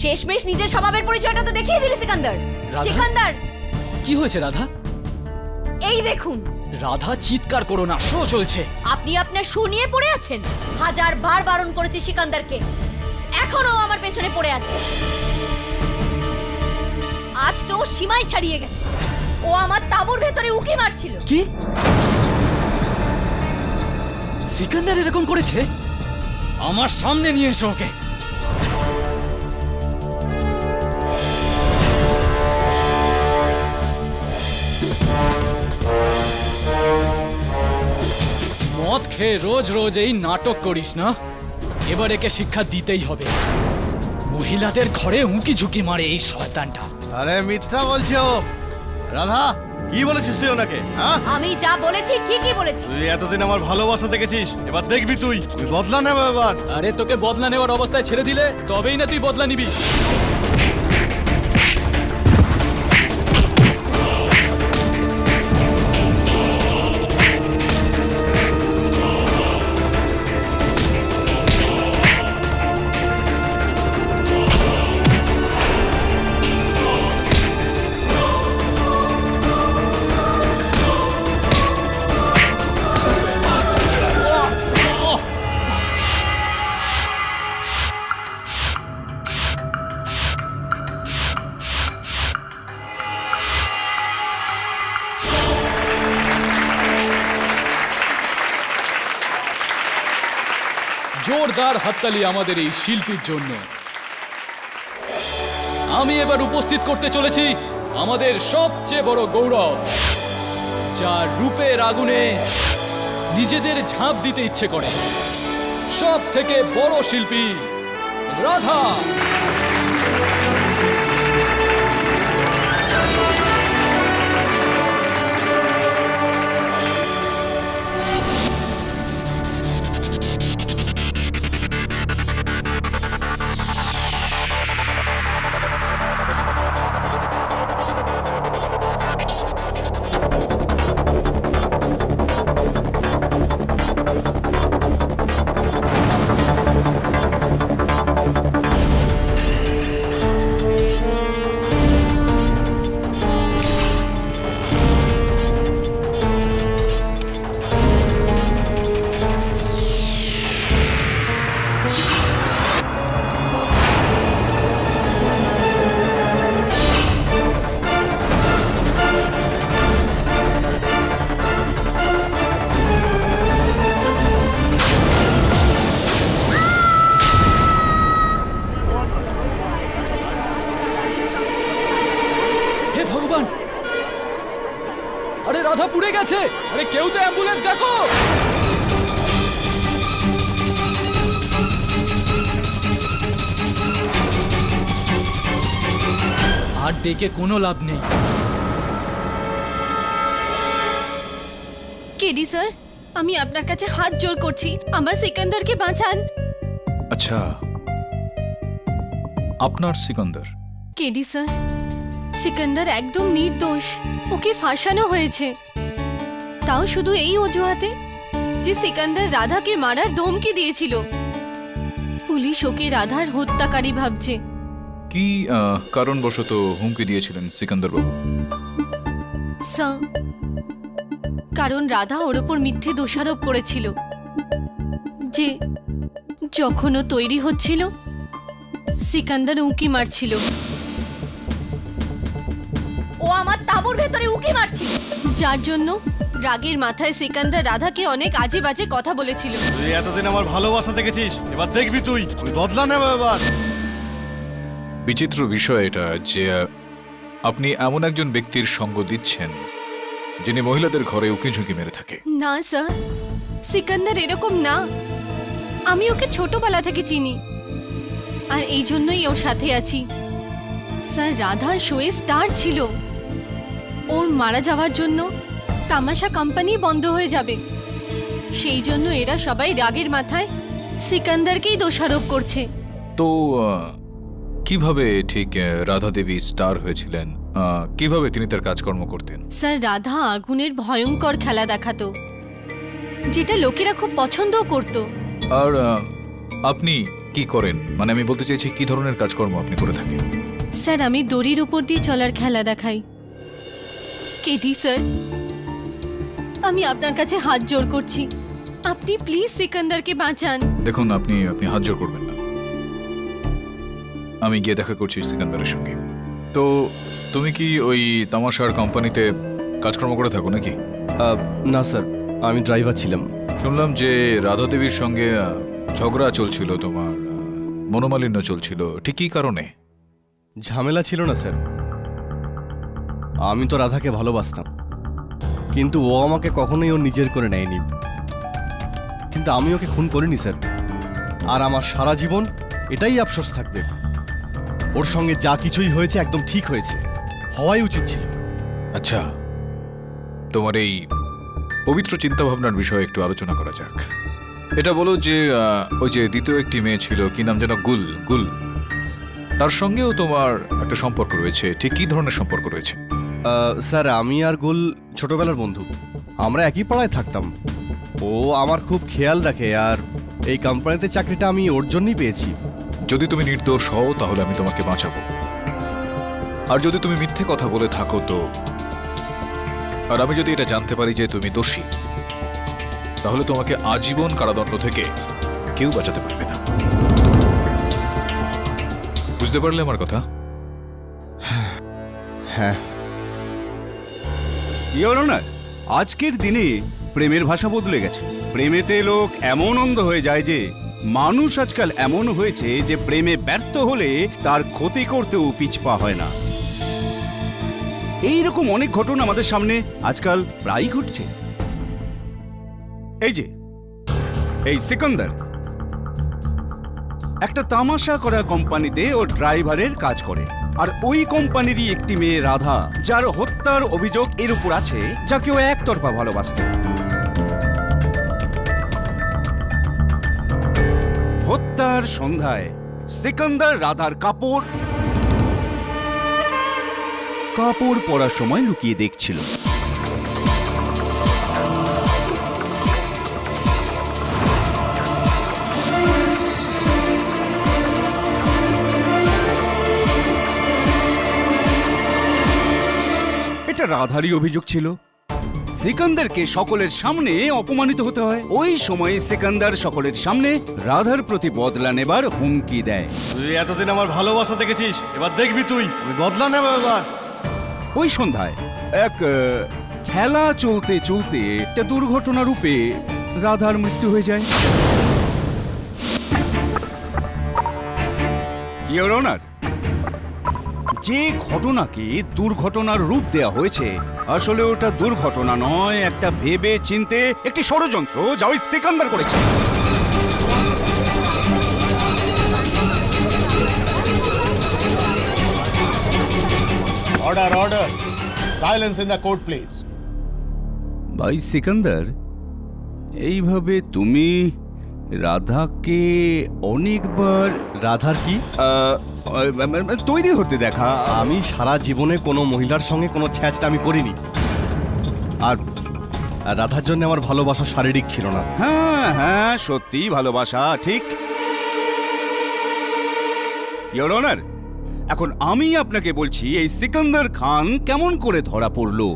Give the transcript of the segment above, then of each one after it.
শেষমেশ নিজের স্বভাবের পরিচয়টা তো দেখিয়ে দিলি সিকান্দার। রাধা? সিকান্দার, কি হয়েছে রাধা? এই দেখুন। রাধা চিৎকার করো না, শো চলছে। আপনি আপনার শো নিয়ে পড়ে আছেন। হাজার বার বারণ করেছি সিকান্দারকে, এখনো আমার পেছনে পড়ে আছে। আজ তো ও সীমাই ছাড়িয়ে গেছে। ও আমার তাঁবুর ভেতরে উকি মারছিল। কি? সিকান্দার এরকম করেছে? আমার সামনে নিয়ে এসো ওকে। মদ খেয়ে রোজ রোজ এই নাটক করিস না, এবার একে শিক্ষা দিতেই হবে। মহিলাদের ঘরে উঁকি ঝুঁকি মারে এই শয়তানটা। আরে মিথ্যা বলছে ও। রাধা, কি বলেছিস তুই ওনাকে? হ্যাঁ, আমি যা বলেছি ঠিকই বলেছি। তুই এতদিন আমার ভালোবাসা দেখেছিস, এবার দেখবি তুই বদলা নেবে এবার। আরে তোকে বদলা নেওয়ার অবস্থায় ছেড়ে দিলে তবেই না তুই বদলা নিবি। জোরদার হাততালি আমাদের এই শিল্পীর জন্য। আমি এবার উপস্থিত করতে চলেছি আমাদের সবচেয়ে বড় গৌরব, যার রূপের আগুনে নিজেদের ঝাঁপ দিতে ইচ্ছে করে, সব থেকে বড় শিল্পী রাধা। হে ভগবান, আরে রাধা পুড়ে গেছে। আরে কেউ তো অ্যাম্বুলেন্স ডাকো। আর ডেকে কোনো লাভ নেই। কেডি স্যার, আমি আপনার কাছে হাত জোড় করছি, আমার সিকান্দারকে বাঁচান। আচ্ছা, আপনার সিকান্দার? কেডি স্যার, সিকান্দার একদম নির্দোষ। ওকে ফাঁসানো হয়েছে, তাও শুধু এই অজুহাতে যে সিকান্দার রাধাকে মারার ধমকি দিয়েছিল। পুলিশ ওকে রাধার হত্যাকারী ভাবছে। কি কারণবশত হুমকি দিয়েছিলেন সিকান্দার বাবু? স্যার, কারণ রাধা ওর ওপর মিথ্যে দোষারোপ করেছিল যে যখন ও তৈরি হচ্ছিল সিকান্দার উঁকি মারছিল। ও আমার তাঁবুর ভেতরে উঁকি মারছিল, যার জন্য রাগের মাথায় সিকান্দার রাধাকে অনেক আজে বাজে কথা বলেছিল। তুই এতদিন আমার ভালোবাসা দেখেছিস, এবার দেখবি তুই বদলা নেবে এবার। বিচিত্র বিষয় এটা যে আপনি এমন একজন ব্যক্তির সঙ্গ দিচ্ছেন যিনি মহিলাদের ঘরে উকি ঝুঁকি মেরে থাকে। না স্যার, সিকান্দার এরকম না। আমি ওকে ছোটবেলা থেকে চিনি, আর এই জন্যই ওর সাথে আছি। স্যার, রাধা শোয়ে স্টার ছিল। ওর মারা যাওয়ার জন্য তামাশা কোম্পানি বন্ধ হয়ে যাবে, সেই জন্য এরা সবাই রাগের মাথায় সিকান্দারকেই দোষারোপ করছে। তো কিভাবে ঠিক রাধা দেবী স্টার হয়েছিলেন? কিভাবে তিনি তার কাজকর্ম করতেন? স্যার, রাধা আগুনের ভয়ঙ্কর খেলা দেখাতো, যেটা লোকেরা খুব পছন্দও করত। আর আপনি কি করেন, মানে আমি বলতে চাইছি কি ধরনের কাজকর্ম আপনি করে থাকেন? স্যার আমি দড়ির উপর দিয়ে চলার খেলা দেখাই। কেটি স্যার, আমি আপনার কাছে হাত জোড় করছি, আপনি প্লিজ সিকান্দারকে বাঁচান। দেখুন, আপনি আপনি হাত জোড় করবেন না। আমি গিয়ে দেখা করছি সিকান্দারের সঙ্গে। তো তুমি কি ওই তামাশার কোম্পানিতে কাজকর্ম করে থাকো নাকি? না স্যার, আমি ড্রাইভার ছিলাম। শুনলাম যে রাধা দেবীর সঙ্গে ঝগড়া চলছিল, তোমার মনোমালিন্য চলছিল, ঠিক কী কারণে? ঝামেলা ছিল না স্যার, আমি তো রাধাকে ভালোবাসতাম, কিন্তু ও আমাকে কখনোই ওর নিজের করে নেয়নি। কিন্তু আমি ওকে খুন করিনি স্যার, আর আমার সারা জীবন এটাই আফসোস থাকবে, ওর সঙ্গে যা কিছুই হয়েছে একদম ঠিক হয়েছে, হওয়াই উচিত ছিল। আচ্ছা, তোমার এই পবিত্র চিন্তাভাবনার বিষয়ে একটু আলোচনা করা যাক। এটা বলো যে ওই যে দ্বিতীয় একটি মেয়ে ছিল, কি নাম যেন, গুল, গুল, তার সঙ্গেও তোমার একটা সম্পর্ক রয়েছে, ঠিক কী ধরনের সম্পর্ক রয়েছে? স্যার আমি আর গুল ছোটবেলার বন্ধু, আমরা একই পাড়ায় থাকতাম। ও আমার খুব খেয়াল রাখে, আর এই কোম্পানিতে চাকরিটা আমি ওর জন্যই পেয়েছি। যদি তুমি নির্দোষ হও তাহলে আমি তোমাকে বাঁচাবো, আর যদি তুমি মিথ্যে কথা বলে থাকো তো, আর আমি যদি এটা জানতে পারি যে তুমি দোষী, তাহলে তোমাকে আজীবন কারাদণ্ড থেকে কেউ বাঁচাতে পারবে না। বুঝতে পারলে আমার কথা? হ্যাঁ। ইওর অনার, আজকের দিনে প্রেমের ভাষা বদলে গেছে। প্রেমেতে লোক এমন অন্ধ হয়ে যায় যে মানুষ আজকাল এমন হয়েছে যে প্রেমে ব্যর্থ হলে তার ক্ষতি করতেও পিছপা হয় না। এইরকম অনেক ঘটনা আমাদের সামনে আজকাল প্রায়ই ঘটছে। এই যে এই সিকান্দার একটা তামাশা করা কোম্পানিতে ও ড্রাইভারের কাজ করে, আর ওই কোম্পানিরই একটি মেয়ে রাধা, যার হত্যার অভিযোগ এর উপর আছে, যাকে ও একতরফা ভালোবাসত। হত্যার সন্ধ্যায় সিকান্দার রাধার কাপড় পরার সময় লুকিয়ে দেখছিল। এটা রাধারই অভিযোগ ছিল। সিকান্দারকে সকলের সামনে অপমানিত হতে হয়। ওই সময় সিকান্দার সকলের সামনে রাধার প্রতি বদলা নেবার হুমকি দেয়। তুই এতদিন আমার ভালোবাসা দেখেছিস, এবার দেখবি তুই, আমি বদলা নেব এবার। ওই সন্ধ্যায় এক খেলা চলতে চলতে একটা দুর্ঘটনা রূপে রাধার মৃত্যু হয়ে যায়। ইওর অনার, যে ঘটনাকে দুর্ঘটনার রূপ দেয়া হয়েছে, আসলে ওটা দুর্ঘটনা নয়, একটা ভেবে চিনতে একটি ষড়যন্ত্র যা ওই সিকান্দার করেছে। Order, order. Silence in the court, please. ভাই সিকান্দার, এইভাবে তুমি রাধাকে অনেকবার রাধার কি? তৈরি হতে দেখা। আমি সারা জীবনে কোনো মহিলার সঙ্গে কোনো ছ্যাঁচটা আমি করিনি, আর রাধার জন্য আমার ভালোবাসা শারীরিক ছিল না। হ্যাঁ হ্যাঁ, সত্যি ভালোবাসা, ঠিক। ইওর অনার, এখন আমি আপনাকে বলছি এই সিকান্দার খান কেমন করে ধরা পড়লো।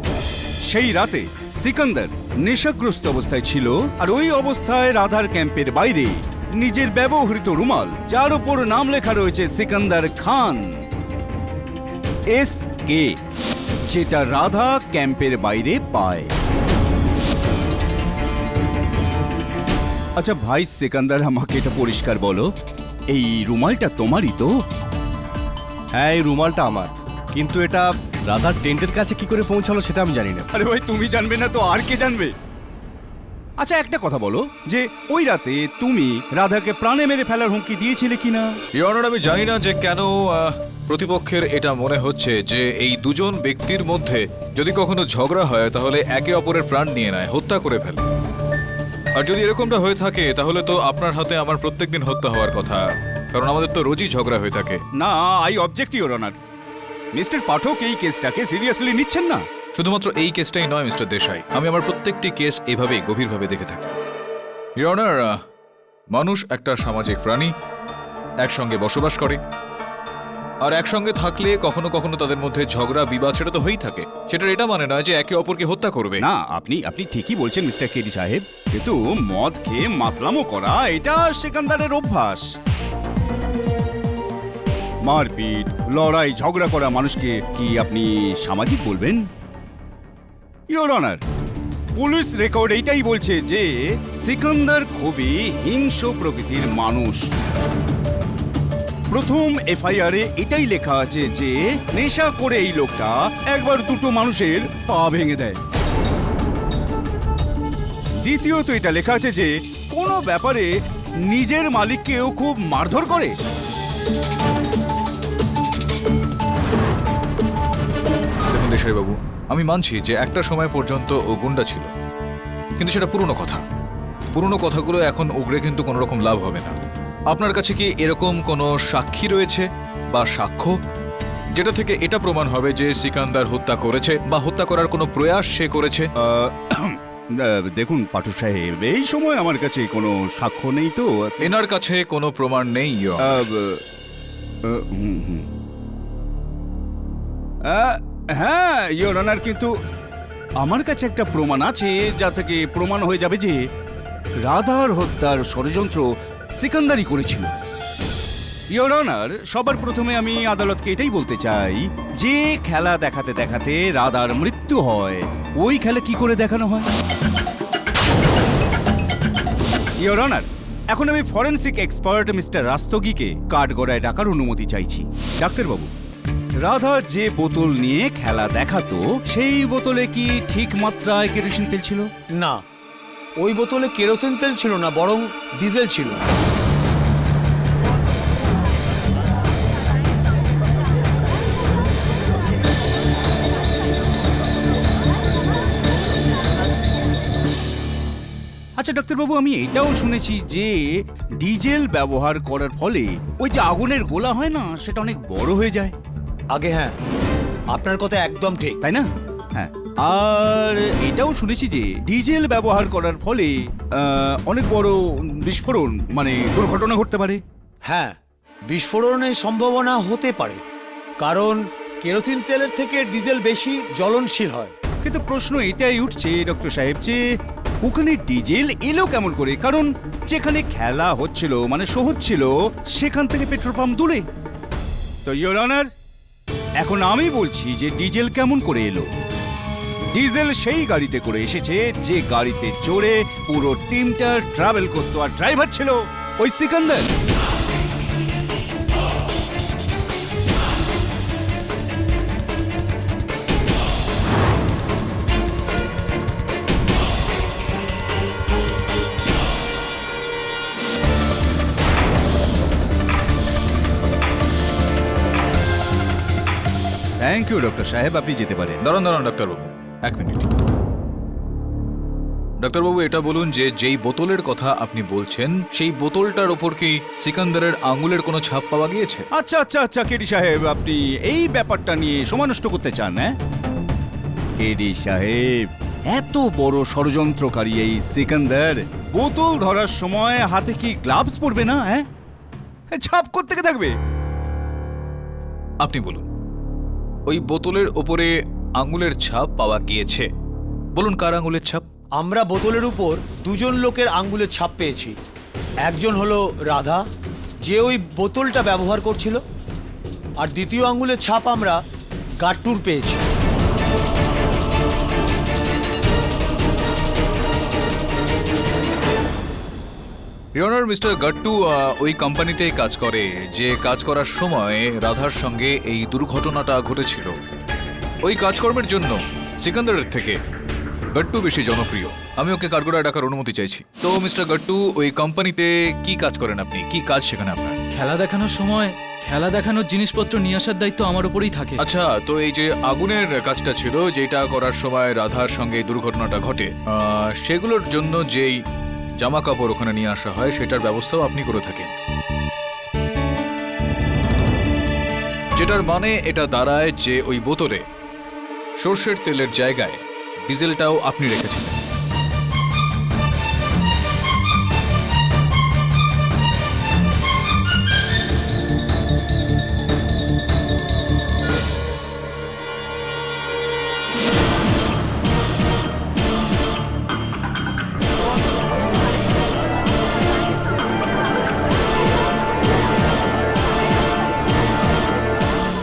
সেই রাতে সিকান্দার নেশাগ্রস্ত অবস্থায় ছিল, আর ওই অবস্থায় রাধার ক্যাম্পের বাইরে নিজের ব্যবহৃত রুমাল, যার উপর নাম লেখা রয়েছে সিকান্দার খান SK, যেটা রাধা ক্যাম্পের বাইরে পায়। আচ্ছা ভাই সিকান্দার, আমাকে এটা পরিষ্কার বলো, এই রুমালটা তোমারই তো? হ্যাঁ, এই রুমালটা আমার, কিন্তু এটা রাধার টেন্টের কাছে কি করে পৌঁছালো সেটা আমি জানি না। আরে ভাই, তুমি জানবে না তো আর কে জানবে? আচ্ছা একটা কথা বলো, যে ওই রাতে তুমি রাধাকে প্রাণে মেরে ফেলার হুমকি দিয়েছিলে কিনা? ইওর অনার, আমি জানি না যে কেন প্রতিপক্ষের এটা মনে হচ্ছে যে এই দুজন ব্যক্তির মধ্যে যদি কখনো ঝগড়া হয় তাহলে একে অপরের প্রাণ নিয়ে নেয়, হত্যা করে ফেলে। আর যদি এরকমটা হয়ে থাকে তাহলে তো আপনার হাতে আমার প্রত্যেকদিন হত্যা হওয়ার কথা, কারণ আমাদের তো রোজই ঝগড়া হয়ে থাকে। না, I object your honour. Mister Pathak এই কেসটাকে সিরিয়াসলি নিচ্ছেন না। শুধুমাত্র এই কেসটাই নয় মিস্টার দেশাই, আমি আমার প্রত্যেকটি কেস এভাবেই গভীরভাবে দেখে থাকি। ইওর অনার, মানুষ একটা সামাজিক প্রাণী, একসঙ্গে বসবাস করে, আর একসঙ্গে থাকলে কখনো কখনো তাদের মধ্যে ঝগড়া বিবাদ সেটা তো হয়েই থাকে। সেটার এটা মানে নয় যে একে অপরকে হত্যা করবে। না, আপনি আপনি ঠিকই বলছেন মিস্টার কেডি সাহেব, কিন্তু মদ খেয়ে মাতলামো করা এটা সিকান্দারের অভ্যাস। মারপিট, লড়াই, ঝগড়া করা মানুষকে কি আপনি সামাজিক বলবেন? ইওর অনার, পুলিশ রেকর্ড এইটাই বলছে যে সিকান্দার খুবই হিংস্র প্রকৃতির মানুষ। প্রথম এফআইআরে এটাই লেখা আছে যে নেশা করে এই লোকটা একবার দুটো মানুষের পা ভেঙে দেয়। দ্বিতীয়ত এটা লেখা আছে যে কোনো ব্যাপারে নিজের মালিককেও খুব মারধর করে। দেখুন দেশাইবাবু, আমি মানছি যে একটা সময় পর্যন্ত ও গুন্ডা ছিল, কিন্তু সেটা পুরনো কথা। পুরনো কথাগুলো এখন উগড়ে কিন্তু কোনো রকম লাভ হবে না। আপনার কাছে কি এরকম কোনো সাক্ষী রয়েছে বা সাক্ষ্য যেটা থেকে এটা প্রমাণ হবে যে সিকান্দার হত্যা করেছে বা হত্যা করার কোনো প্রয়াস সে করেছে? দেখুন পাঠক সাহেব, এই সময় আমার কাছে কোনো সাক্ষ্য নেই তো। এনার কাছে কোনো প্রমাণ নেই? হ্যাঁ ইওর অনার, কিন্তু আমার কাছে একটা প্রমাণ আছে যা থেকে প্রমাণ হয়ে যাবে যে রাধার হত্যার ষড়যন্ত্র সিকান্দারই করেছিল। ইওর অনার, সবার প্রথমে আমি আদালতকে এটাই বলতে চাই যে খেলা দেখাতে দেখাতে রাধার মৃত্যু হয়, ওই খেলা কি করে দেখানো হয়? ইওর অনার, এখন আমি ফরেনসিক এক্সপার্ট মিস্টার রাস্তগিকে কাঠগড়ায় ডাকার অনুমতি চাইছি। ডাক্তারবাবু, রাধা যে বোতল নিয়ে খেলা দেখাতো সেই বোতলে কি ঠিক মাত্রায় কেরোসিন তেল ছিল? না, ওই বোতলে কেরোসিন তেল ছিল না, বরং ডিজেল ছিল। আচ্ছা ডাক্তারবাবু, আমি এটাও শুনেছি যে ডিজেল ব্যবহার করার ফলে ওই যে আগুনের গোলা হয় না, সেটা অনেক বড় হয়ে যায়। আগে হ্যাঁ, আপনার কথা একদম ঠিক। তাই না? হ্যাঁ, আর এটাও শুনেছি যে ডিজেল ব্যবহার করার ফলে অনেক বড় বিস্ফোরণ মানে দুর্ঘটনা ঘটতে পারে। হ্যাঁ, বিস্ফোরণের সম্ভাবনা হতে পারে, কারণ কেরোসিন তেলের থেকে ডিজেল বেশি জ্বলনশীল হয়। কিন্তু প্রশ্ন এটাই উঠছে ডক্টর সাহেব যে ওখানে ডিজেল এলো কেমন করে? কারণ যেখানে খেলা হচ্ছিল মানে শো হচ্ছিল সেখান থেকে পেট্রোল পাম্প দূরে। তো ইওর অনার, এখন আমি বলছি যে ডিজেল কেমন করে এলো। ডিজেল সেই গাড়িতে করে এসেছে যে গাড়িতে চড়ে পুরো টিমটা ট্রাভেল করতো, আর ড্রাইভার ছিল ওই সিকান্দার। থ্যাংক ইউ ডক্টর সাহেব, আপনি যেতে পারেন। দাঁড়ান দাঁড়ান ডাক্তারবাবু, এক মিনিট। ডাক্তারবাবু, এটা বলুন যে যেই বোতলের কথা আপনি বলছেন সেই বোতলটার ওপর কি সিকান্দারের আঙুলের কোনো ছাপ পাওয়া গিয়েছে? আচ্ছা আচ্ছা আচ্ছা কেডি সাহেব, আপনি এই ব্যাপারটা নিয়ে সময় নষ্ট করতে চান? হ্যাঁ কেডি সাহেব, এত বড় ষড়যন্ত্রকারী এই সিকান্দার বোতল ধরার সময় হাতে কি গ্লাভস পরবে না? হ্যাঁ, ছাপ করতে থাকবে। আপনি বলুন, ওই বোতলের ওপরে আঙুলের ছাপ পাওয়া গিয়েছে, বলুন কার আঙুলের ছাপ? আমরা বোতলের উপর দুজন লোকের আঙ্গুলের ছাপ পেয়েছি। একজন হলো রাধা, যে ওই বোতলটা ব্যবহার করছিল, আর দ্বিতীয় আঙ্গুলের ছাপ আমরা গাট্টুর পেয়েছি। ইওর মিস্টার গাট্টু ওই কোম্পানিতেই কাজ করে যে কাজ করার সময় রাধার সঙ্গে এই দুর্ঘটনাটা ঘটেছিল। ওই কাজকর্মের জন্য সিকান্দারের থেকে গাট্টু বেশি জনপ্রিয়। আমি ওকে কাঠগড়ায় ডাকার অনুমতি চাইছি। তো মিস্টার গাট্টু, ওই কোম্পানিতে কি কাজ করেন আপনি? কি কাজ সেখানে আপনার? খেলা দেখানোর সময় খেলা দেখানোর জিনিসপত্র নিয়ে আসার দায়িত্ব আমার উপরেই থাকে। আচ্ছা, তো এই যে আগুনের কাজটা ছিল যেটা করার সময় রাধার সঙ্গে দুর্ঘটনাটা ঘটে, সেগুলোর জন্য যেই জামা কাপড় ওখানে নিয়ে আসা হয় সেটার ব্যবস্থাও আপনি করে থাকেন, যেটার মানে এটা দাঁড়ায় যে ওই বোতলে সর্ষের তেলের জায়গায় ডিজেলটাও আপনি রেখেছিলেন।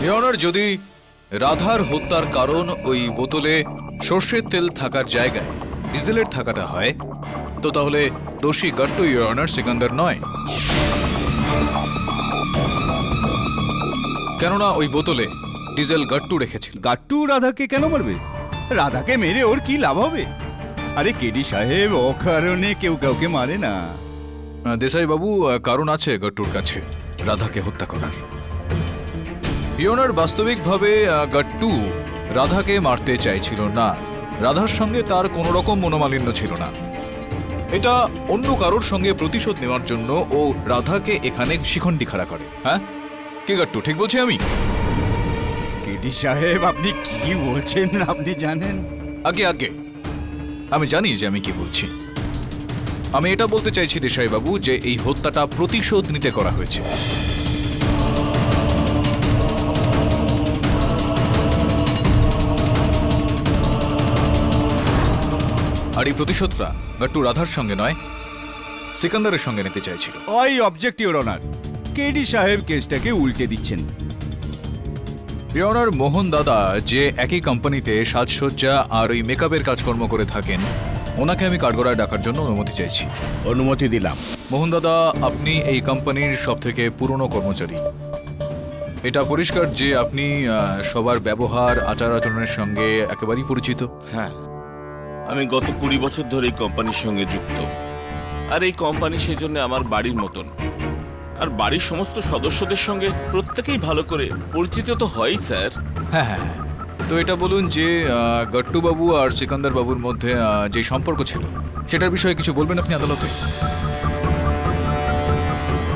ইয়নার, যদি রাধার হত্যার কারণ ওই বোতলে সর্ষের তেল থাকার জায়গায় ডিজেলের থাকাটা হয়, তো তাহলে দোষী গাট্টু ইয়নার সিকান্দার নয়। কেননা ওই বোতলে ডিজেল গাট্টু রেখেছিল। গাট্টু রাধাকে কেন মারবে? রাধাকে মেরে ওর কি লাভ হবে? আরে কেডি সাহেব, অকারণে কেউ কাউকে মারে না। দেসাই বাবু, কারণ আছে গাট্টুর কাছে রাধাকে হত্যা করার। ইয়নার, বাস্তবিকভাবে গাট্টু রাধাকে মারতে চাইছিল না। রাধার সঙ্গে তার কোনো রকম মনোমালিন্য ছিল না। এটা অন্য কারোর সঙ্গে প্রতিশোধ নেওয়ার জন্য ও রাধাকে এখানে শিখণ্ডি খাড়া করে। হ্যাঁ, কে গাট্টু, ঠিক বলছি আমি? কেডি সাহেব, আপনি কি বলছেন আপনি জানেন? আগে আগে আমি জানি যে আমি কি বলছি। আমি এটা বলতে চাইছি দেসাই বাবু যে এই হত্যাটা প্রতিশোধ নিতে করা হয়েছে। আর এই প্রতিশোধটা গাট্টু রাধার সঙ্গে নয়, সিকান্দারের সঙ্গে নিতে চাইছিল। ওই অবজেক্ট ইওর অনার, কেডি সাহেব কেসটাকে উল্টে দিচ্ছেন। ইয়নার, মোহন দাদা যে একই কোম্পানিতে সাজসজ্জা আর ওই মেকআপের কাজকর্ম করে থাকেন, ওনাকে আমি কাঠগড়ায় ডাকার জন্য অনুমতি চাইছি। অনুমতি দিলাম। মোহন দাদা, আপনি এই কোম্পানির সব থেকে পুরনো কর্মচারী। এটা পরিষ্কার যে আপনি সবার ব্যবহার আচার আচরণের সঙ্গে একেবারেই পরিচিত। হ্যাঁ, আমি গত 20 বছর ধরে এই কোম্পানির সঙ্গে যুক্ত। আর এই কোম্পানি সেই জন্য আমার বাড়ির মতন। আর বাড়ির সমস্ত সদস্যদের সঙ্গে প্রত্যেকেই ভালো করে পরিচিত তো হয়ই স্যার। হ্যাঁ হ্যাঁ, তো এটা বলুন যে গাট্টু বাবু আর সিকান্দার বাবুর মধ্যে যে সম্পর্ক ছিল, সেটার বিষয়ে কিছু বলবেন আপনি আদালতে?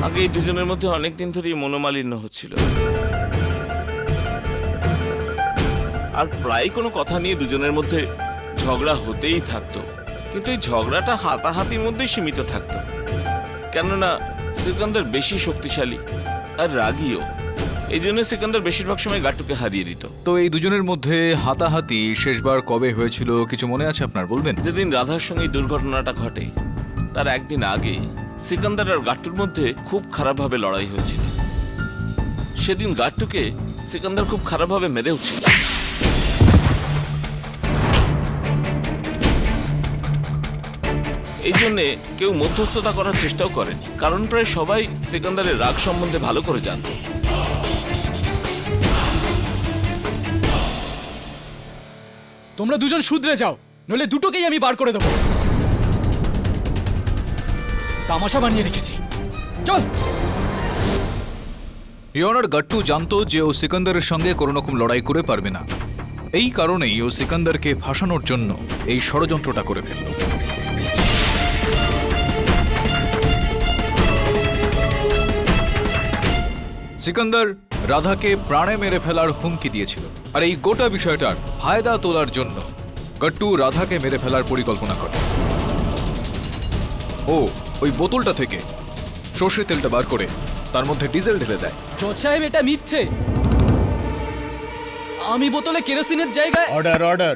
আগে এই দুজনের মধ্যে অনেকদিন ধরেই মনোমালিন্য হচ্ছিল, আর প্রায় কোনো কথা নিয়ে দুজনের মধ্যে ঝগড়া হতেই থাকতো। কিন্তু এই ঝগড়াটা হাতাহাতির মধ্যেই সীমিত থাকতো, কেননা সিকান্দার বেশি শক্তিশালী আর রাগীও। এই জন্য সিকান্দার বেশিরভাগ সময় গাট্টুকে হারিয়ে দিত। তো এই দুজনের মধ্যে হাতাহাতি শেষবার কবে হয়েছিল কিছু মনে আছে আপনার? বলবেন? যেদিন রাধার সঙ্গে এই দুর্ঘটনাটা ঘটে তার একদিন আগে সিকান্দার আর গাট্টুর মধ্যে খুব খারাপভাবে লড়াই হয়েছিল। সেদিন গাট্টুকে সিকান্দার খুব খারাপভাবে মেরেওছিল। এই জন্যে কেউ মধ্যস্থতা করার চেষ্টাও করেনি, কারণ প্রায় সবাই সিকান্দারের রাগ সম্বন্ধে ভালো করে জানত। তোমরা দুজন শুধরে যাও, নইলে দুটোকেই আমি বার করে দেবো। তামাশা বানিয়ে রেখেছি, চল। ইয়নার, গাট্টু জানতো যে ও সিকান্দারের সঙ্গে কোনো রকম লড়াই করে পারবে না। এই কারণেই ও সিকান্দারকে ফাঁসানোর জন্য এই ষড়যন্ত্রটা করে ফেলল। সিকান্দার রাধাকে প্রাণে মেরে ফেলার হুমকি দিয়েছিল, আর এই গোটা বিষয়টার ফায়দা তোলার জন্য গাট্টু রাধাকে মেরে ফেলার পরিকল্পনা করে। ও ওই বোতলটা থেকে সর্ষের তেলটা বার করে তার মধ্যে ডিজেল ঢেলে দেয়। জজ সাহেব, এটা মিথ্যে। আমি বোতলে কেরোসিনের জায়গায় অর্ডার অর্ডার।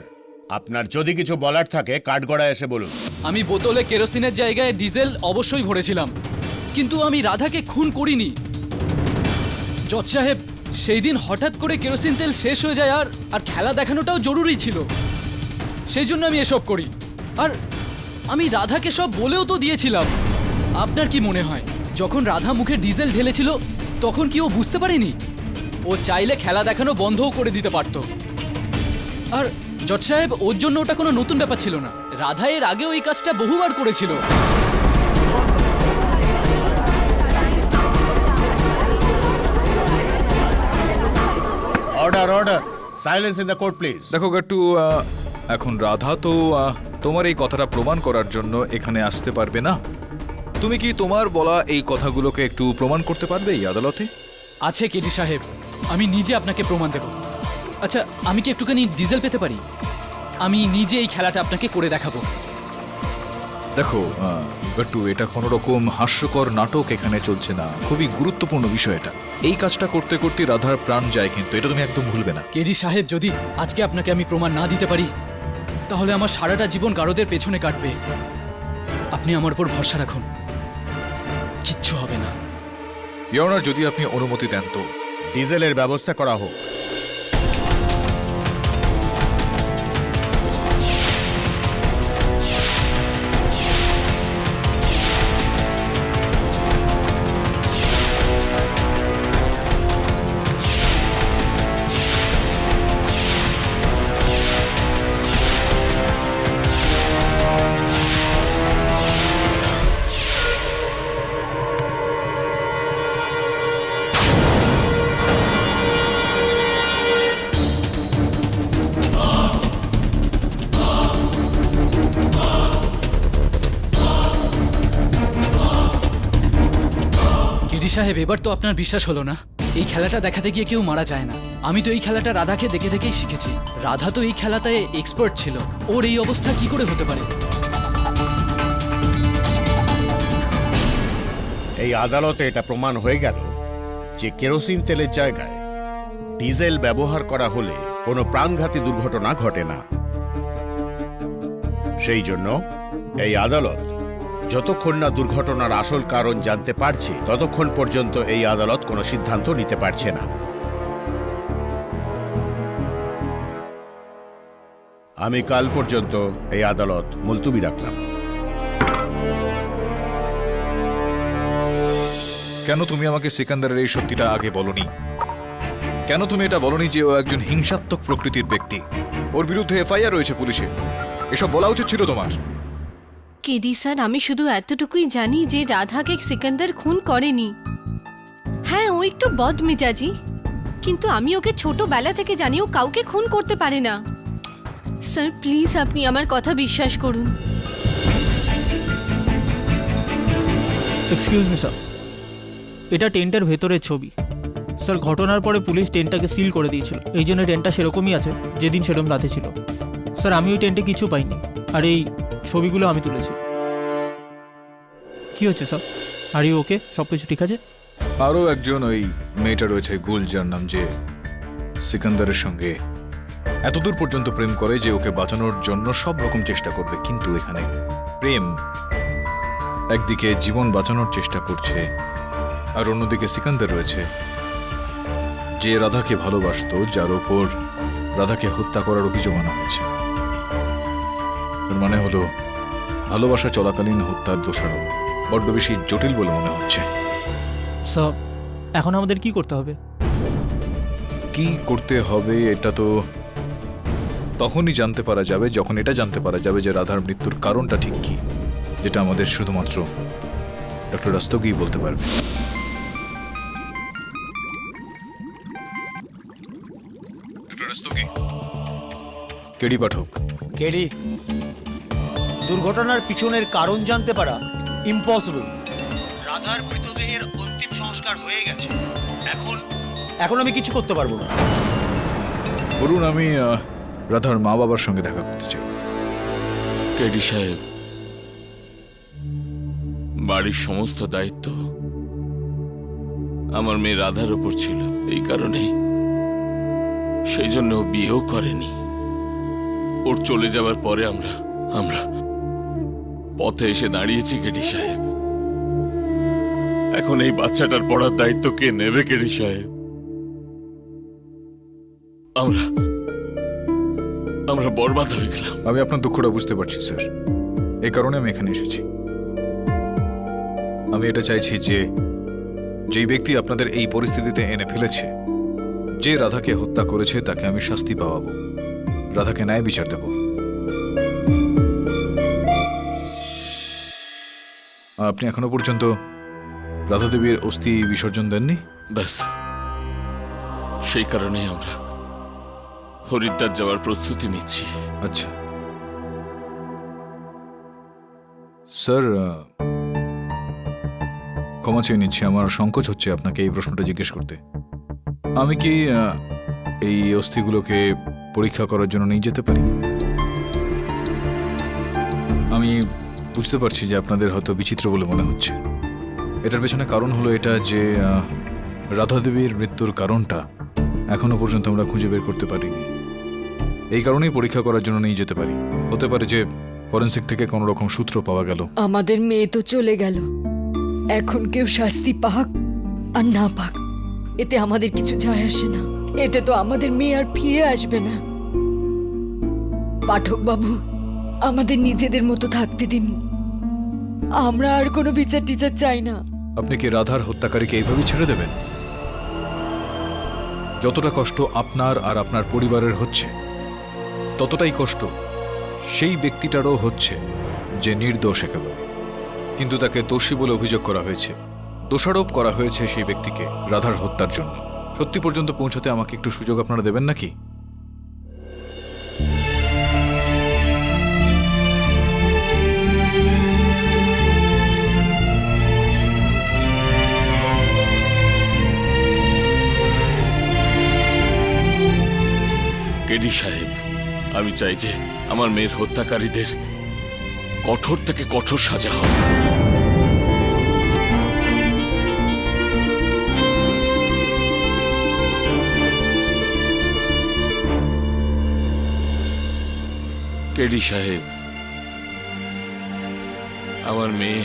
আপনার যদি কিছু বলার থাকে কাঠগড়ায় এসে বলুন। আমি বোতলে কেরোসিনের জায়গায় ডিজেল অবশ্যই ভরেছিলাম, কিন্তু আমি রাধাকে খুন করিনি। জজ সাহেব, সেই দিন হঠাৎ করে কেরোসিন তেল শেষ হয়ে যায়, আর খেলা দেখানোটাও জরুরি ছিল, সেই জন্য আমি এসব করি। আর আমি রাধাকে সব বলেও তো দিয়েছিলাম। আপনার কি মনে হয় যখন রাধা মুখে ডিজেল ঢেলেছিল তখন কি ও বুঝতে পারেনি? ও চাইলে খেলা দেখানো বন্ধও করে দিতে পারত। আর জজ সাহেব, ওর জন্য ওটা কোনো নতুন ব্যাপার ছিল না। রাধা এর আগেও এই কাজটা বহুবার করেছিল। Order order. Silence in the court please. দেখো গাট্টু, এখন রাধা তো তোমার এই কথাটা প্রমাণ করার জন্য এখানে আসতে পারবে না। তুমি কি তোমার বলা এই কথাগুলোকে একটু প্রমাণ করতে পারবে এই আদালতে? আছে কেডি সাহেব, আমি নিজে আপনাকে প্রমাণ দেব। আচ্ছা, আমি কি একটুখানি ডিজেল পেতে পারি? আমি নিজে এই খেলাটা আপনাকে করে দেখাবো। দেখো গাট্টু, এটা কোনো রকম হাস্যকর নাটক এখানে চলছে না, খুবই গুরুত্বপূর্ণ বিষয় এটা। এই কাজটা করতে করতে রাধার প্রাণ যায়, কিন্তু এটা তুমি একদম ভুলবে না। কেডি সাহেব, যদি আজকে আপনাকে আমি প্রমাণ না দিতে পারি তাহলে আমার সারাটা জীবন গারদের পেছনে কাটবে। আপনি আমার উপর ভরসা রাখুন, কিচ্ছু হবে না। ইয়নার, যদি আপনি অনুমতি দেন তো ডিজেলের ব্যবস্থা করা হোক। কেডি সাহেব, এবার তো আপনার বিশ্বাস হলো না? এই খেলাটা দেখাতে গিয়ে কেউ মারা যায় না। আমি তো এই খেলাটা রাধাকে দেখে দেখেই শিখেছি। রাধা তো এই খেলাটায় এক্সপার্ট ছিল। ওর এই অবস্থা কি করে হতে পারে? এই আদালতে এটা প্রমাণ হয়ে গেল যে কেরোসিন তেলের জায়গায় ডিজেল ব্যবহার করা হলে কোনো প্রাণঘাতী দুর্ঘটনা ঘটে না। সেই জন্য এই আদালত যতক্ষণ না দুর্ঘটনার আসল কারণ জানতে পারছে ততক্ষণ পর্যন্ত এই আদালত কোনো সিদ্ধান্ত নিতে পারছে না। আমি কাল পর্যন্ত এই আদালত মুলতুবি রাখলাম। কেন তুমি আমাকে সিকান্দারের এই সত্যিটা আগে বলনি? কেন তুমি এটা বলনি যে ও একজন হিংসাত্মক প্রকৃতির ব্যক্তি? ওর বিরুদ্ধে এফআইআর রয়েছে পুলিশে। এসব বলা উচিত ছিল তোমার। কেডি স্যার, আমি শুধু এতটুকুই জানি যে রাধাকে সিকান্দার খুন করেনি। হ্যাঁ, ও একটু বদমেজাজি, কিন্তু আমি ওকে ছোটবেলা থেকে জানি ও কাউকে খুন করতে পারে না। স্যার প্লিজ, আপনি আমার কথা বিশ্বাস করুন। এক্সকিউজ মি স্যার, এটা টেন্টের ভেতরের ছবি। স্যার, ঘটনার পরে পুলিশ টেন্টটাকে সিল করে দিয়েছিল, এই জন্য টেন্টটা সেরকমই আছে যেদিন সেরকম রাতে ছিল। স্যার, আমি ওই টেন্টে কিছু পাইনি, আর এই ছবিগুলো আমি তুলেছি। কি হচ্ছে স্যার? Are you okay? সব কিছু ঠিক আছে? আরও একজন ওই মেয়েটা রয়েছে গুলজার নাম, যে সিকান্দারের সঙ্গে এতদূর পর্যন্ত প্রেম করে যে ওকে বাঁচানোর জন্য সব রকম চেষ্টা করবে। কিন্তু এখানে প্রেম একদিকে জীবন বাঁচানোর চেষ্টা করছে, আর অন্যদিকে সিকান্দার রয়েছে যে রাধাকে ভালোবাসতো, যার ওপর রাধাকে হত্যা করার অভিযোগ আনা হয়েছে। মানে হলো ভালোবাসা চলাকালীন হত্যার দোষারোপ। বড্ড বেশি জটিল বলে মনে হচ্ছে। স্যার, এখন আমাদের কি করতে হবে? কি করতে হবে এটা তো তখনই জানতে পারা যাবে যখন এটা জানতে পারা যাবে যে রাধার মৃত্যুর কারণটা ঠিক কি, যেটা আমাদের শুধুমাত্র ডক্টর রাস্তগিই বলতে পারবে। ডক্টর রাস্তগি, কেডি পাঠক। কেডি, দুর্ঘটনার পিছনের কারণ জানতে পারা ইম্পসিবল। রাধার মৃতদেহের অন্তিম সংস্কার হয়ে গেছে। এখন আমি কিছু করতে পারবো না। বলুন, আমি রাধার মা বাবার সঙ্গে দেখা করতে চাই। কেডি সাহেব, বাড়ির সমস্ত দায়িত্ব আমার মেয়ে রাধার উপর ছিল। এই কারণে সেই জন্য ও বিয়েও করেনি। ওর চলে যাবার পরে আমরা পথে এসে দাঁড়িয়েছি কেডি সাহেব। এখন এই বাচ্চাটার পড়ার দায়িত্ব কে নেবে কেডি সাহেব? আমরা বরবাদ হয়ে গেলাম। আমি আপনার দুঃখটা বুঝতে পারছি স্যার, এই কারণে আমি এখানে এসেছি। আমি এটা চাইছি যে যেই ব্যক্তি আপনাদের এই পরিস্থিতিতে এনে ফেলেছে, যে রাধাকে হত্যা করেছে, তাকে আমি শাস্তি পাওয়াবো, রাধাকে ন্যায় বিচার দেব। আপনি এখনো পর্যন্ত রাধা দেবীর অস্থি বিসর্জন দেননি? ব্যাস, সেই কারণেই আমরা হরিদ্বার যাওয়ার প্রস্তুতি নিচ্ছি। আচ্ছা স্যার, ক্ষমা চেয়ে নিচ্ছি, আমার সংকোচ হচ্ছে আপনাকে এই প্রশ্নটা জিজ্ঞেস করতে। আমি কি এই অস্থিগুলোকে পরীক্ষা করার জন্য নিয়ে যেতে পারি? আমি বুঝতে পারছি যে আপনাদের হয়তো বিচিত্র বলে মনে হচ্ছে। এটার পেছনে কারণ হলো এটা যে রাধা দেবীর মৃত্যুর কারণটা এখনো পর্যন্ত আমরা খুঁজে বের করতে পারিনি। এই কারণেই পরীক্ষা করার জন্য নিয়ে যেতে পারি। হতে পারে যে ফরেনসিক থেকে কোনো রকম সূত্র পাওয়া গেল। আমাদের মেয়ে তো চলে গেল, এখন কেউ শাস্তি পাক আর না পাক, এতে আমাদের কিছু যায় আসে না। এতে তো আমাদের মেয়ে আর ফিরে আসবে না। পাঠক বাবু, আমাদের নিজেদের মতো থাকতে দিন। আমরা আর কোনো বিচার টিচার চাই না। আপনি কি রাধার হত্যাকারীকে এইভাবেই ছেড়ে দেবেন? যতটা কষ্ট আপনার আর আপনার পরিবারের হচ্ছে, ততটাই কষ্ট সেই ব্যক্তিটারও হচ্ছে যে নির্দোষ একেবারে, কিন্তু তাকে দোষী বলে অভিযোগ করা হয়েছে, দোষারোপ করা হয়েছে সেই ব্যক্তিকে রাধার হত্যার জন্য। সত্যি পর্যন্ত পৌঁছাতে আমাকে একটু সুযোগ আপনারা দেবেন নাকি? কেডি সাহেব, আমি চাই যে আমার মেয়ের হত্যাকারীদের কঠোর থেকে কঠোর সাজা হবে। কেডি সাহেব, আমার মেয়ে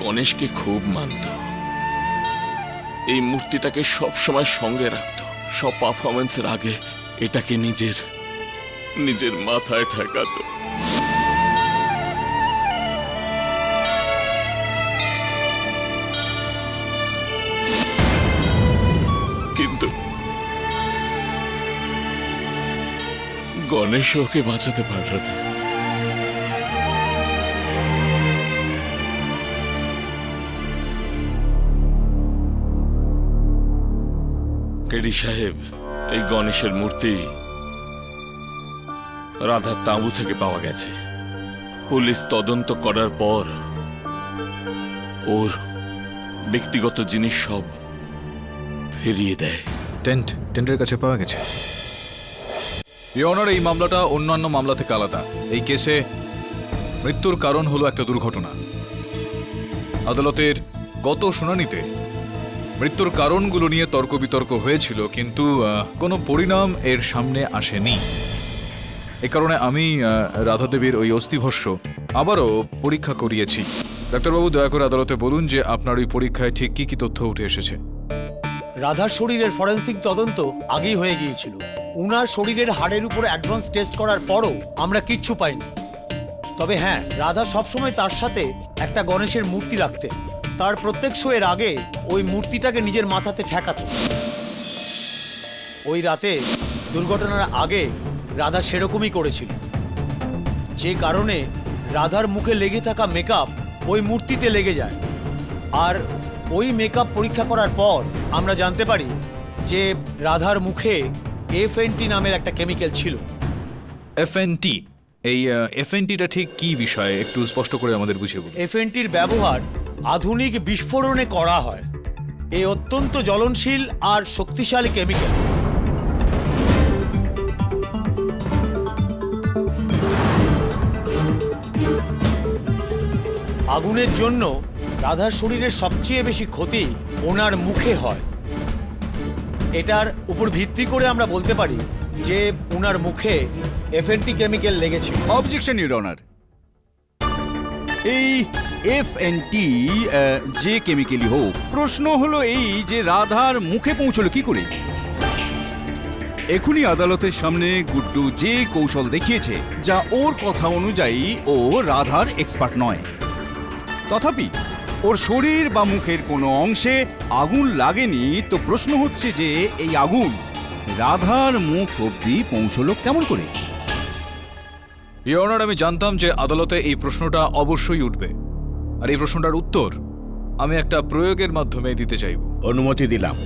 গণেশকে খুব মানত। এই মূর্তিটাকে সব সময় সঙ্গে রাখত। সব পারফরমেন্সের আগে এটাকে নিজের মাথায় ঠেকাতো। কিন্তু গণেশ ওকে বাঁচাতে পারল না। কেডি সাহেব, এই গণেশের মূর্তি রাধার তাঁবু থেকে পাওয়া গেছে। পুলিশ তদন্ত করার পর ওর ব্যক্তিগত জিনিস সব ফিরিয়ে দেয়। টেন্টের কাছে পাওয়া গেছে। ইওর অনার, এই মামলাটা অন্যান্য মামলা থেকে আলাদা। এই কেসে মৃত্যুর কারণ হলো একটা দুর্ঘটনা। আদালতের গত শুনানিতে মৃত্যুর কারণগুলো নিয়ে তর্ক বিতর্ক হয়েছিল, কিন্তু কোনো পরিণাম এর সামনে আসেনি। এ কারণে আমি রাধা দেবীর ওই অস্থিভস্য আবারও পরীক্ষা করিয়েছি। ডাক্তারবাবু, দয়া করে আদালতে বলুন যে আপনার ওই পরীক্ষায় ঠিক কি কি তথ্য উঠে এসেছে। রাধার শরীরের ফরেন্সিক তদন্ত আগেই হয়ে গিয়েছিল। উনার শরীরের হাড়ের উপর অ্যাডভান্স টেস্ট করার পরও আমরা কিচ্ছু পাইনি। তবে হ্যাঁ, রাধা সবসময় তার সাথে একটা গণেশের মূর্তি রাখতেন। তার প্রত্যেক শোয়ের আগে ওই মূর্তিটাকে নিজের মাথাতে ঠেকাতো। ওই রাতে দুর্ঘটনার আগে রাধা সেরকমই করেছিল, যে কারণে রাধার মুখে লেগে থাকা মেকআপ ওই মূর্তিতে লেগে যায়। আর ওই মেকআপ পরীক্ষা করার পর আমরা জানতে পারি যে রাধার মুখে FNT নামের একটা কেমিক্যাল ছিল। FNT, এই FNTটা ঠিক কি বিষয়ে একটু স্পষ্ট করে আমাদের বুঝিয়ে বলুন। FNTর ব্যবহার আধুনিক বিস্ফোরণে করা হয়। এই অত্যন্ত জ্বলনশীল আর শক্তিশালী কেমিক্যাল আগুনের জন্য রাধার শরীরের সবচেয়ে বেশি ক্ষতি ওনার মুখে হয়। এটার উপর ভিত্তি করে আমরা বলতে পারি যে ওনার মুখে FNT কেমিক্যাল লেগেছিল। অবজেকশন ইওর অনার, এই FNT যে কেমিক্যালই হোক, প্রশ্ন হলো এই যে রাধার মুখে পৌঁছলো কি করে। এখনই আদালতের সামনে গুড্ডু যে কৌশল দেখিয়েছে, যা ওর কথা অনুযায়ী ও রাধার এক্সপার্ট নয়, তথাপি ওর শরীর বা মুখের কোনো অংশে আগুন লাগেনি। তো প্রশ্ন হচ্ছে যে এই আগুন রাধার মুখ অবধি পৌঁছলো কেমন করে। ইওর অনার, আমি জানতাম যে আদালতে এই প্রশ্নটা অবশ্যই উঠবে, আর এই প্রশ্নটার উত্তর আমি একটা প্রয়োগের মাধ্যমে দিতে চাইব। অনুমতি দিলাম।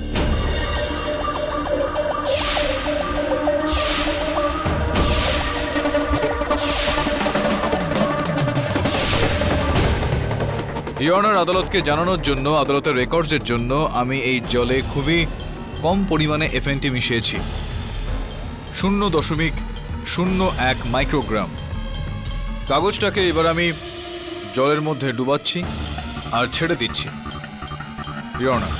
ইওর অনার, আদালতকে জানানোর জন্য, আদালতের রেকর্ডসের জন্য আমি এই জলে খুবই কম পরিমাণে FNT মিশিয়েছি, 0.01 মাইক্রোগ্রাম। কাগজটাকে এবার আমি জলের মধ্যে ডুবাচ্ছি আর ছেড়ে দিচ্ছি। Your honour,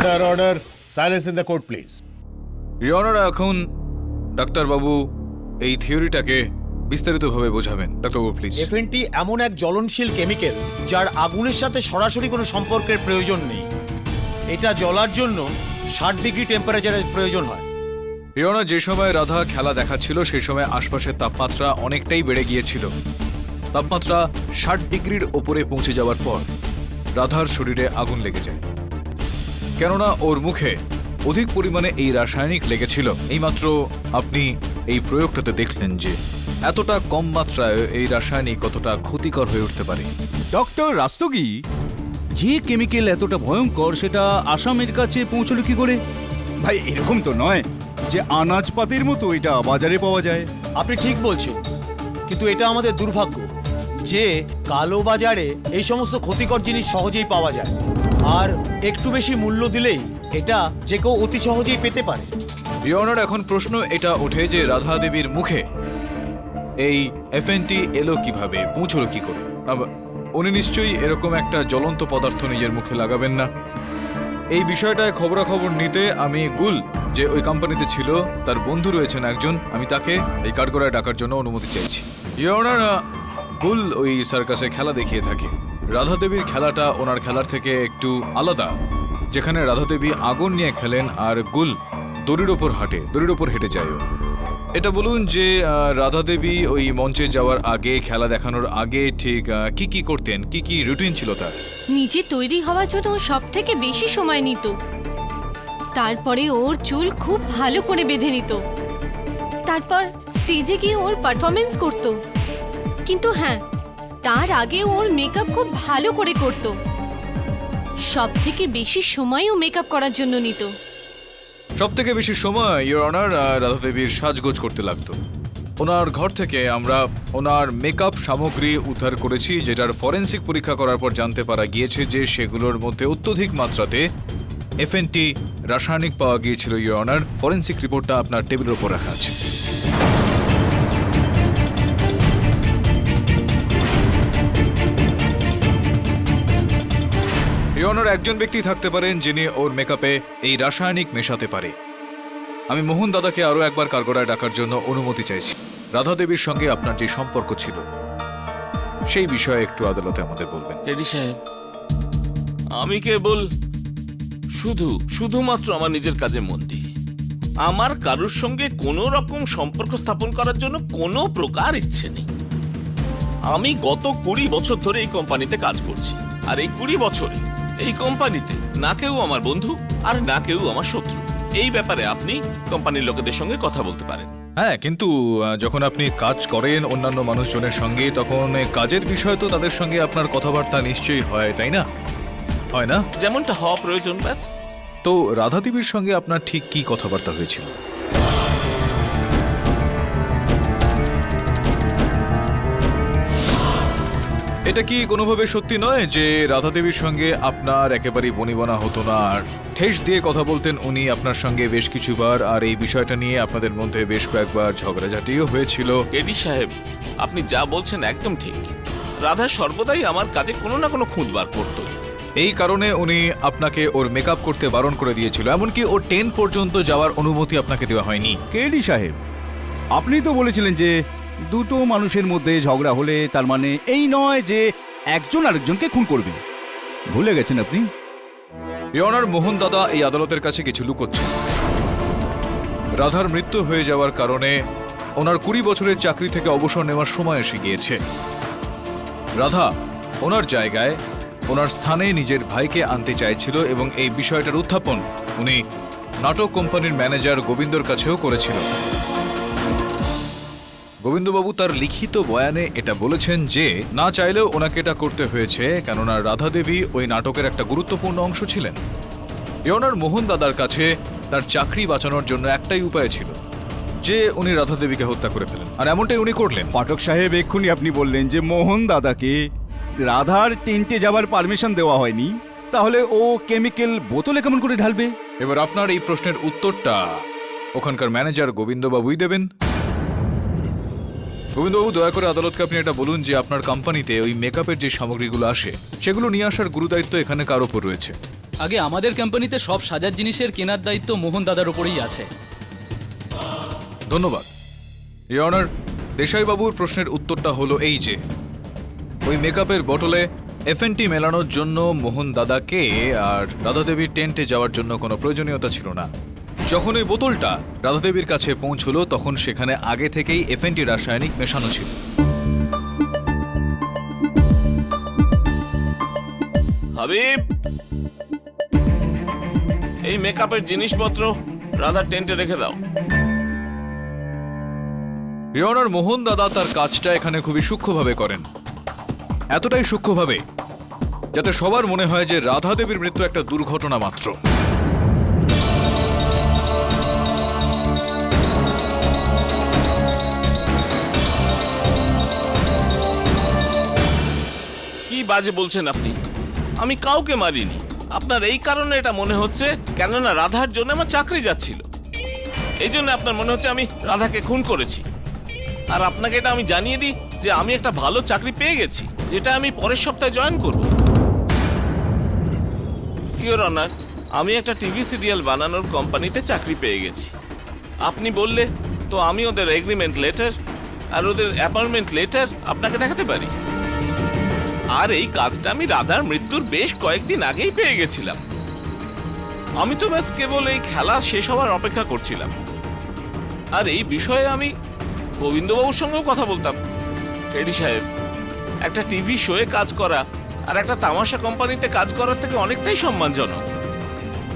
order order silence in the court please. Your honour, এখন ডাক্তারবাবু এই থিওরিটাকে বিস্তারিতভাবে বোঝাবেন। ডাক্তারবাবু প্লিজ। এফএনটি এমন এক জ্বলনশীল কেমিক্যাল যার আগুনের সাথে সরাসরি কোনো সম্পর্কের প্রয়োজন নেই। এটা জ্বলার জন্য 60 ডিগ্রি টেম্পারেচারের প্রয়োজন হয়। ইয়না, যে সময় রাধা খেলা দেখাচ্ছিল সেই সময় আশপাশের তাপমাত্রা অনেকটাই বেড়ে গিয়েছিল। তাপমাত্রা 60 ডিগ্রির ওপরে পৌঁছে যাওয়ার পর রাধার শরীরে আগুন লেগে যায়, কেননা ওর মুখে অধিক পরিমাণে এই রাসায়নিক লেগেছিল। এইমাত্র আপনি এই প্রয়োগটাতে দেখলেন যে এতটা কম মাত্রায় এই রাসায়নিক কতটা ক্ষতিকর হয়ে উঠতে পারে। ডক্টর রাস্তগি, যে কেমিক্যাল এতটা ভয়ঙ্কর সেটা আসামের কাছে পৌঁছলো কি করে? ভাই, এরকম তো নয় যে আনাজপাতির মতো এটা বাজারে পাওয়া যায়। আপনি ঠিক বলছেন, কিন্তু এটা আমাদের দুর্ভাগ্য যে কালো বাজারে এই সমস্ত ক্ষতিকর জিনিস সহজেই পাওয়া যায়, আর একটু বেশি মূল্য দিলেই এটা যে কেউ অতি সহজেই পেতে পারে। ইয়নার, এখন প্রশ্ন এটা ওঠে যে রাধা দেবীর মুখে এই এফএনটি এলো কিভাবে, পৌঁছলো কি করে? উনি নিশ্চয়ই এরকম একটা জ্বলন্ত পদার্থ নিজের মুখে লাগাবেন না। এই বিষয়টায় খবরাখবর নিতে আমি গুল, যে ওই কোম্পানিতে ছিল, তার বন্ধু রয়েছেন একজন, আমি তাকে এই কাঠগড়ায় ডাকার জন্য অনুমতি চাইছি। ইয়নার, গুল ওই সার্কাসে খেলা দেখিয়ে থাকে। রাধা দেবীর খেলাটা ওনার খেলার থেকে একটু আলাদা, যেখানে রাধা দেবী আগুন নিয়ে খেলেন আর গুল দড়ির ওপর হাঁটে, দড়ির ওপর হেঁটে যায়। এটা বলুন যে রাধা দেবী ওই মঞ্চে যাওয়ার আগে, খেলা দেখানোর আগে ঠিক কি কি করতেন, কি কি রুটিন ছিল তার? নিজে তৈরি হওয়ার জন্য সব থেকে বেশি সময় নিত। তারপরে ওর চুল খুব ভালো করে বেঁধে নিত, তারপর স্টেজে গিয়ে ওর পারফরমেন্স করত। কিন্তু হ্যাঁ, তার আগে ওর মেকআপ খুব ভালো করে করত। সব থেকে বেশি সময়ও মেকআপ করার জন্য নিত। সব থেকে বেশি সময় ইওর অনার রাধা দেবীর সাজগোজ করতে লাগতো। ওনার ঘর থেকে আমরা ওনার মেকআপ সামগ্রী উদ্ধার করেছি, যেটার ফরেন্সিক পরীক্ষা করার পর জানতে পারা গিয়েছে যে সেগুলোর মধ্যে অত্যধিক মাত্রাতে এফএনটি রাসায়নিক পাওয়া গিয়েছিল। ইওর অনার, ফরেন্সিক রিপোর্টটা আপনার টেবিলের উপর রাখা আছে। ইওর একজন ব্যক্তি থাকতে পারেন যিনি ওর মেকআপে এই রাসায়নিক মেশাতে পারে। আমি মোহন দাদাকে আরো একবার কাঠগড়ায় ডাকার জন্য অনুমতি চাইছি। রাধা দেবীর সঙ্গে আপনার যে সম্পর্ক ছিল সেই বিষয়ে একটু আদালতে আমাদের বলবেন। টেডি সাহেব, আমি কেবল শুধুমাত্র আমার নিজের কাজে মন দিই। আমার কারোর সঙ্গে কোনো রকম সম্পর্ক স্থাপন করার জন্য কোনো প্রকার ইচ্ছে নেই। আমি গত 20 বছর ধরে এই কোম্পানিতে কাজ করছি, আর এই 20 বছরে এই কোম্পানিতে না কেউ আমার বন্ধু আর না কেউ আমার শত্রু। এই ব্যাপারে আপনি কোম্পানির লোকেদের সঙ্গে কথা বলতে পারেন। হ্যাঁ, কিন্তু যখন আপনি কাজ করেন অন্যান্য মানুষজনের সঙ্গে, তখন কাজের বিষয় তো তাদের সঙ্গে আপনার কথাবার্তা নিশ্চয়ই হয়, তাই না? হয় না? যেমনটা হওয়া প্রয়োজন, ব্যাস। তো রাধা দেবীর সঙ্গে আপনার ঠিক কি কথাবার্তা হয়েছিল? এটা কি কোনোভাবে সত্যি নয় যে রাধা দেবীর সঙ্গে আপনার একেবারেই বনিবনা হতো না, আর ঠেস দিয়ে কথা বলতেন উনি আপনার সঙ্গে বেশ কিছুবার, আর এই বিষয়টা নিয়ে আপনাদের মধ্যে বেশ কয়েকবার ঝগড়াঝাটিও হয়েছিল? এডি সাহেব, আপনি যা বলছেন একদম ঠিক। রাধা সর্বদাই আমার কাজে কোনো না কোনো খুঁত বার করতো। এই কারণে উনি আপনাকে ওর মেকআপ করতে বারণ করে দিয়েছিল, এমনকি ওর 10 পর্যন্ত যাওয়ার অনুমতি আপনাকে দেওয়া হয়নি। কেডি সাহেব, আপনি তো বলেছিলেন যে দুটো মানুষের মধ্যে ঝগড়া হলে তার মানে এই নয় যে একজন আরেকজনকে খুন করবে। ভুলে গেছেন আপনি? ইওনার, মোহন দাদা এই আদালতের কাছে কিছু লুকোচ্ছে। রাধার মৃত্যু হয়ে যাওয়ার কারণে ওনার 20 বছরের চাকরি থেকে অবসর নেওয়ার সময় এসে গিয়েছে। রাধা ওনার জায়গায়, ওনার স্থানে নিজের ভাইকে আনতে চাইছিল, এবং এই বিষয়টার উত্থাপন উনি নাটক কোম্পানির ম্যানেজার গোবিন্দর কাছেও করেছিল। গোবিন্দবাবু তার লিখিত বয়ানে এটা বলেছেন যে না চাইলেও ওনাকে এটা করতে হয়েছে, কেননা রাধা দেবী ওই নাটকের একটা গুরুত্বপূর্ণ অংশ ছিলেন। ইওনার, মোহন দাদার কাছে তার চাকরি বাঁচানোর জন্য একটাই উপায় ছিল, যে উনি রাধা দেবীকে হত্যা করে ফেলেন, আর এমনটাই উনি করলেন। পাঠক সাহেব, এক্ষুনি আপনি বললেন যে মোহন দাদাকে রাধার টেন্টে যাবার পারমিশন দেওয়া হয়নি, তাহলে ও কেমিক্যাল বোতলে কেমন করে ঢালবে? এবার আপনার এই প্রশ্নের উত্তরটা ওখানকার ম্যানেজার গোবিন্দবাবুই দেবেন। গোবিন্দবাবু, দয়া করে আদালতকে আপনি এটা বলুন যে আপনার কোম্পানিতে ওই মেকআপের যে সামগ্রীগুলো আসে সেগুলো নিয়ে আসার গুরুদায়িত্ব এখানে কার ওপর রয়েছে? আগে আমাদের কোম্পানিতে সব সাজার জিনিসের কেনার দায়িত্ব মোহন দাদার উপরেই আছে। ধন্যবাদ ইওর অনার। দেশাইবাবুর প্রশ্নের উত্তরটা হলো এই যে ওই মেকআপের বটলে এফএনটি মেলানোর জন্য মোহন দাদাকে আর রাধাদেবীর টেন্টে যাওয়ার জন্য কোনো প্রয়োজনীয়তা ছিল না। যখন ওই বোতলটা রাধাদেবীর কাছে পৌঁছলো তখন সেখানে আগে থেকেই এফএনটি রাসায়নিক মেশানো ছিল। হাবিব, এই মেকআপের জিনিসপত্র রাধার টেন্টে রেখে দাও। ইওর অনার, মোহন দাদা তার কাজটা এখানে খুবই সূক্ষ্মভাবে করেন, এতটাই সূক্ষ্মভাবে যাতে সবার মনে হয় যে রাধা দেবীর মৃত্যু একটা দুর্ঘটনা মাত্র। কি বাজে বলছেন আপনি? আমি কাউকে মারিনি। আপনার এই কারণে এটা মনে হচ্ছে কেননা রাধার জন্য আমার চাকরি যাচ্ছিল, এই জন্য আপনার মনে হচ্ছে আমি রাধাকে খুন করেছি। আর আপনাকে এটা আমি জানিয়ে দিই যে আমি একটা ভালো চাকরি পেয়ে গেছি, যেটা আমি পরের সপ্তাহে জয়েন করব। ইওর অনার, আমি একটা টিভি সিরিয়াল বানানোর কোম্পানিতে চাকরি পেয়ে গেছি। আপনি বললে তো আমি ওদের এগ্রিমেন্ট লেটার আর ওদের অ্যাপয়েন্টমেন্ট লেটার আপনাকে দেখাতে পারি। আর এই কাজটা আমি রাধার মৃত্যুর বেশ কয়েকদিন আগেই পেয়ে গেছিলাম। আমি তো ব্যাস কেবল এই খেলা শেষ হওয়ার অপেক্ষা করছিলাম। আর এই বিষয়ে আমি গোবিন্দবাবুর সঙ্গেও কথা বলতাম। টেডি সাহেব, একটা টিভি শোয়ে কাজ করা আর একটা তামাশা কোম্পানিতে কাজ করার থেকে অনেকটাই সম্মানজনক।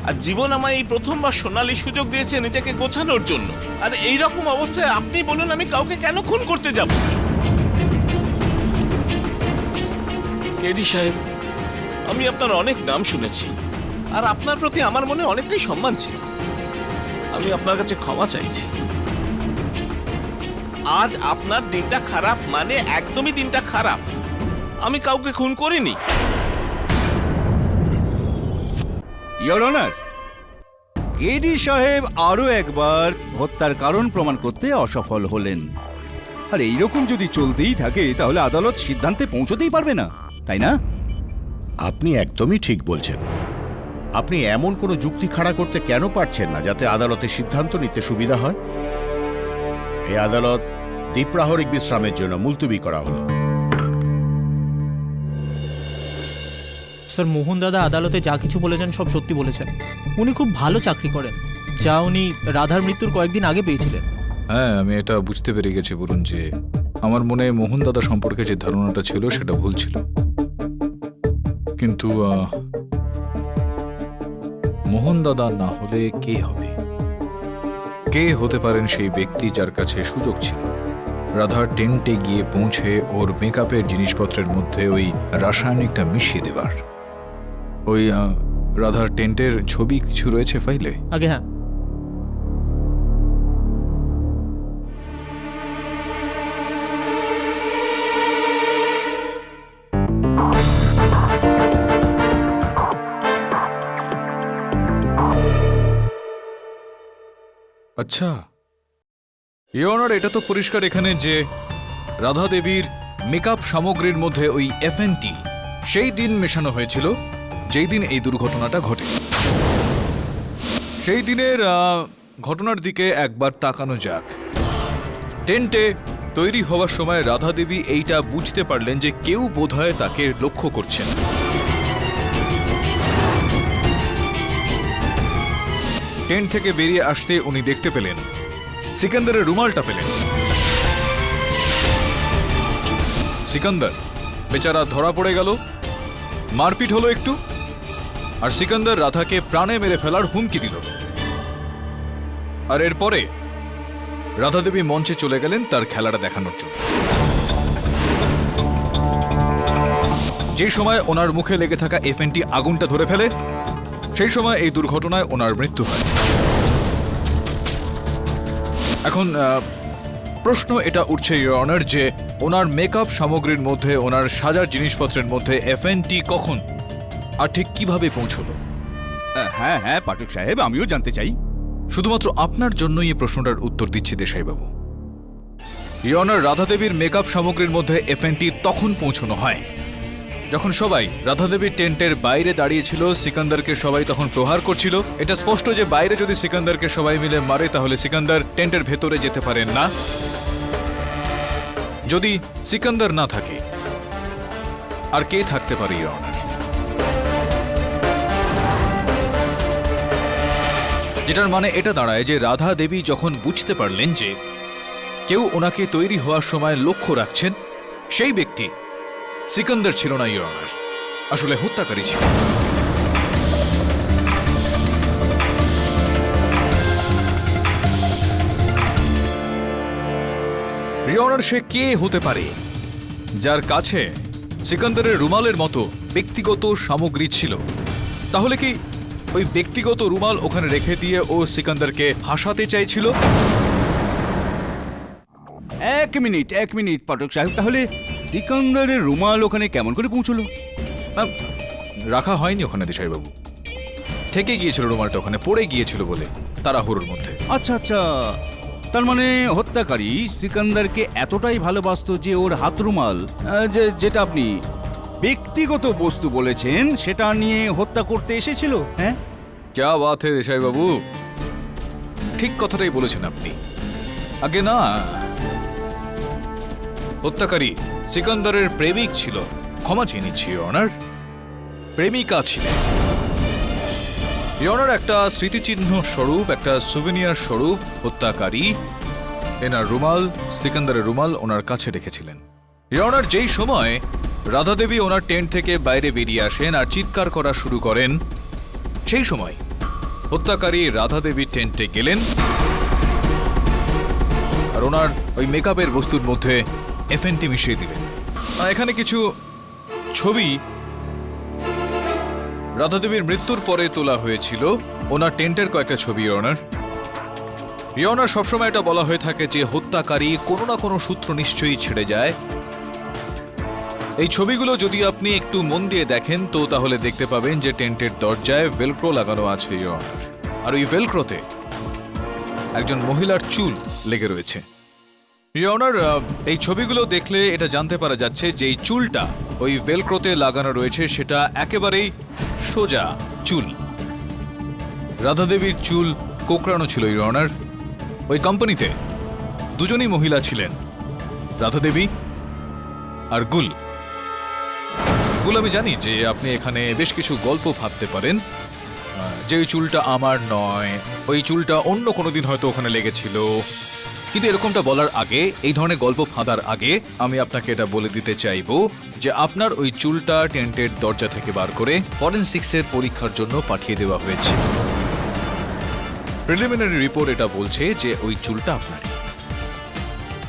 আর জীবন আমায় এই প্রথমবার সোনালী সুযোগ দিয়েছে নিজেকে গোছানোর জন্য। আর এই রকম অবস্থায় আপনি বলুন আমি কাউকে কেন খুন করতে যাব? টেডি সাহেব, আমি আপনার অনেক নাম শুনেছি আর আপনার প্রতি আমার মনে অনেকটাই সম্মান ছিল। আমি আপনার কাছে ক্ষমা চাইছি। আজ আপনার দিনটা খারাপ মানে একদমই দিনটা খারাপ। আমি কাউকে খুন করিনি। ইওর অনার, কেডি সাহেব আরো একবার হত্যার কারণ প্রমাণ করতে অসফল হলেন। আর এইরকম যদি চলতেই থাকে তাহলে আদালত সিদ্ধান্তে পৌঁছতেই পারবে না, তাই না? আপনি একদমই ঠিক বলছেন। আপনি এমন কোনো যুক্তি খাড়া করতে কেন পারছেন না যাতে আদালতে সিদ্ধান্ত নিতে সুবিধা হয়? এই আদালত দ্বীপ্রাহরিক বিশ্রামের জন্য মুলতবি করা হলো। স্যার, মোহন দাদা আদালতে যা কিছু বলেছেন সব সত্যি বলেছেন। উনি খুব ভালো চাকরি করেন, যা উনি রাধার মৃত্যুর কয়েকদিন আগে পেয়েছিলেন। হ্যাঁ, আমি এটা বুঝতে পেরে গেছি বলুন যে আমার মনে মোহন দাদা সম্পর্কে যে ধারণাটা ছিল সেটা ভুল ছিল। কিন্তু মোহন দাদা না হলে কে হবে? কে হতে পারেন সেই ব্যক্তি যার কাছে সুযোগ ছিল রাধার টেন্টে গিয়ে পৌঁছে ওর মেকআপের জিনিসপত্রের মধ্যে ওই রাসায়নিকটা মিশিয়ে দেবার? ওই রাধার টেন্টের ছবি কিছু রয়েছে ফাইলে? আগে হ্যাঁ। আচ্ছা, ইওর অনার, এটা তো পরিষ্কার এখানে যে রাধা দেবীর মেকআপ সামগ্রীর মধ্যে ওই এফএনটি সেই দিন মেশানো হয়েছিল যেই দিন এই দুর্ঘটনাটা ঘটে। সেই দিনের ঘটনার দিকে একবার তাকানো যাক। টেন্টে তৈরি হওয়ার সময় রাধা দেবী এইটা বুঝতে পারলেন যে কেউ বোধহয় তাকে লক্ষ্য করছেন। টেন্ট থেকে বেরিয়ে আসতে উনি দেখতে পেলেন সিকান্দারের রুমালটা পেলেন। সিকান্দার বেচারা ধরা পড়ে গেল, মারপিট হলো একটু, আর সিকান্দার রাধাকে প্রাণে মেরে ফেলার হুমকি দিল। আর এরপরে রাধা দেবী মঞ্চে চলে গেলেন তার খেলাটা দেখানোর জন্য। যে সময় ওনার মুখে লেগে থাকা এফএনটি আগুনটা ধরে ফেলে, সেই সময় এই দুর্ঘটনায় ওনার মৃত্যু হয়। এখন প্রশ্ন এটা উঠছে ইওর অনার যে ওনার মেকআপ সামগ্রীর মধ্যে, ওনার সাজার জিনিসপত্রের মধ্যে এফএনটি কখন আর ঠিক কিভাবে পৌঁছলো? হ্যাঁ হ্যাঁ পাঠক সাহেব, আমিও জানতে চাই। শুধুমাত্র আপনার জন্যই এই প্রশ্নটার উত্তর দিচ্ছি দেশাইবাবু। ইওর অনার, রাধা দেবীর মেকআপ সামগ্রীর মধ্যে এফএনটি তখন পৌঁছানো হয় যখন সবাই রাধা দেবীর টেন্টের বাইরে দাঁড়িয়েছিল, সিকান্দারকে সবাই তখন প্রহার করছিল। এটা স্পষ্ট যে বাইরে যদি সিকান্দারকে সবাই মিলে মারে তাহলে সিকান্দার টেন্টের ভেতরে যেতে পারেন না। যদি সিকান্দার না থাকে আর কে থাকতে পারে ইওর অনার? যেটার মানে এটা দাঁড়ায় যে রাধা দেবী যখন বুঝতে পারলেন যে কেউ ওনাকে তৈরি হওয়ার সময় লক্ষ্য রাখছেন, সেই ব্যক্তি সিকান্দার ছিল না ইওর অনার, আসলে হত্যাকারী ছিল। ইওর অনার, সে কে হতে পারে যার কাছে সিকান্দারের রুমালের মতো ব্যক্তিগত সামগ্রী ছিল? তাহলে কি ওই ব্যক্তিগত রুমাল ওখানে রেখে দিয়ে ও সিকান্দারকে ফাঁসাতে চাইছিল? এক মিনিট পাঠক সাহেব, তাহলে সিকান্দারের রুমাল ওখানে কেমন করে পৌঁছলো? রাখা হয়নি ওখানে দেশাইবাবু, থেকে গিয়েছিল রুমালটা, ওখানে পড়ে গিয়েছিল বলে তাড়াহুড়োর মধ্যে। আচ্ছা, তার মানে হত্যাকারী সিকান্দারকে এতটাই ভালোবাসতো যে ওর হাত রুমাল, যেটা আপনি ব্যক্তিগত বস্তু বলেছেন, সেটা নিয়ে হত্যা করতে এসেছিল। হ্যাঁ, যা বাত হে দেশাইবাবু, ঠিক কথাটাই বলেছেন আপনি। আগে না, হত্যাকারী সিকান্দারের প্রেমিক ছিল। ক্ষমা চেয়ে নিচ্ছি অনার, প্রেমিকা ছিলেন। অনার একটা স্মৃতিচিহ্ন স্বরূপ, একটা সুভেনিয়ার স্বরূপ হত্যাকারী এনার রুমাল, সিকান্দারের রুমাল ওনার কাছে রেখেছিলেন। অনার, যেই সময় রাধা দেবী ওনার টেন্ট থেকে বাইরে বেরিয়ে আসেন আর চিৎকার করা শুরু করেন, সেই সময় হত্যাকারী রাধা দেবীর টেন্টে গেলেন আর ওনার ওই মেকআপের বস্তুর মধ্যে এফএনটি মিশিয়ে দিলেন। এখানে কিছু ছবি রাধা দেবীর মৃত্যুর পরে তোলা হয়েছিল, ওনার টেন্টের কয়েকটা ছবি। অনার, সবসময় এটা বলা হয়ে থাকে যে হত্যাকারী কোনো না কোনো সূত্র নিশ্চয়ই ছেড়ে যায়। এই ছবিগুলো যদি আপনি একটু মন দিয়ে দেখেন তো তাহলে দেখতে পাবেন যে টেন্টের দরজায় ভেলক্রো লাগানো আছে আর ওই ভেলক্রোতে একজন মহিলার চুল লেগে রয়েছে। অনার, এই ছবিগুলো দেখলে এটা জানতে পারা যাচ্ছে যে এই চুলটা ওই ভেলক্রোতে লাগানো রয়েছে সেটা একেবারেই সোজা চুল। রাধা দেবীর চুল কোঁকড়ানো ছিল অনার। ওই কোম্পানিতে দুজনই মহিলা ছিলেন, রাধা দেবী আর গুল। আমি জানি যে আপনি এখানে বেশ কিছু গল্প ভাবতে পারেন, যে ওই চুলটা আমার নয়, ওই চুলটা অন্য কোনো দিন হয়তো ওখানে লেগেছিল। কিন্তু এরকমটা বলার আগে, এই ধরনের গল্প ফাঁদার আগে আমি আপনাকে এটা বলে দিতে চাইবো যে আপনার ওই চুলটা টেন্টের দরজা থেকে বার করে ফরেনসিক্সের পরীক্ষার জন্য পাঠিয়ে দেওয়া হয়েছে। প্রিলিমিনারি রিপোর্ট এটা বলছে যে ওই চুলটা আপনার।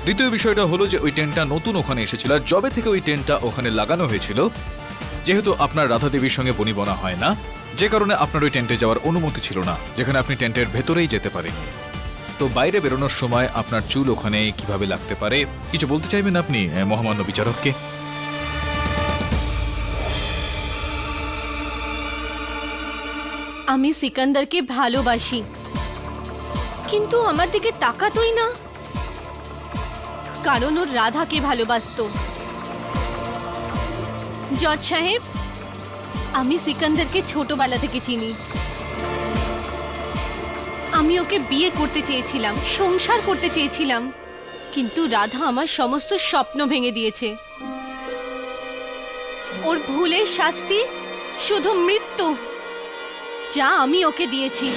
দ্বিতীয় বিষয়টা হলো যে ওই টেন্টটা নতুন ওখানে এসেছিল, আর যবে থেকে ওই টেন্টটা ওখানে লাগানো হয়েছিল, যেহেতু আপনার রাধা দেবীর সঙ্গে বনিবনা হয় না, যে কারণে আপনার ওই টেন্টে যাওয়ার অনুমতি ছিল না, যেখানে আপনি টেন্টের ভেতরেই যেতে পারেন। তো বাইরে বেরোনোর সময় আপনার চুল ওখানে কিভাবে লাগতে পারে, কিছু বলতে চাইবেন আপনি মহামান্য বিচারককে? আমি সিকান্দারকে ভালোবাসি, কিন্তু আমার দিকে তাকাতোই না, কারণ ওর রাধাকে ভালোবাসতো। জজ সাহেব, আমি সিকান্দারকে ছোটবেলা থেকে চিনি। আমি ওকে বিয়ে করতে চেয়েছিলাম, সংসার করতে চেয়েছিলাম, কিন্তু রাধা আমার সমস্ত স্বপ্ন ভেঙে দিয়েছে। ওর ভুলের শাস্তি শুধু মৃত্যু, যা আমি ওকে দিয়েছি।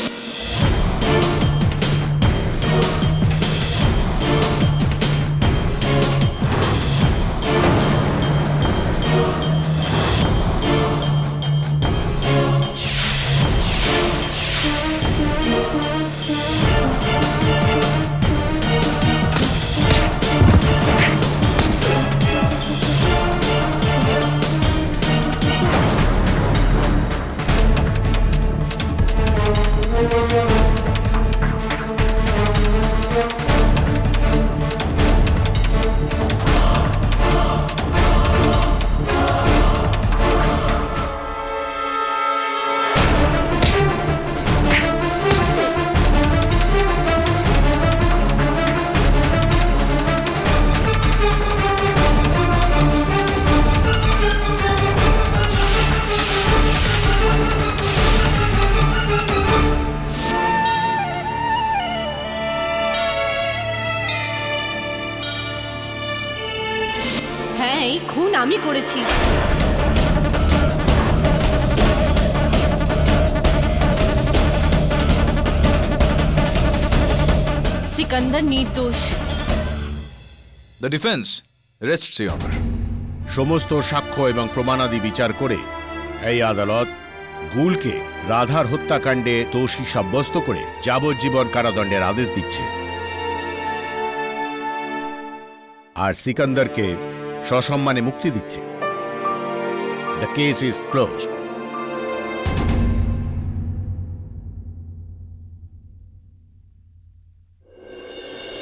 আমি করেছি। সিকান্দার নির্দোষ। The defence রেস্টস your honour. সমস্ত সাক্ষ্য এবং প্রমাণাদি বিচার করে এই আদালত গুলকে রাধার হত্যাকাণ্ডে দোষী সাব্যস্ত করে যাবজ্জীবন কারাদণ্ডের আদেশ দিচ্ছে আর সিকান্দারকে সসম্মানে মুক্তি দিচ্ছে। The case is close.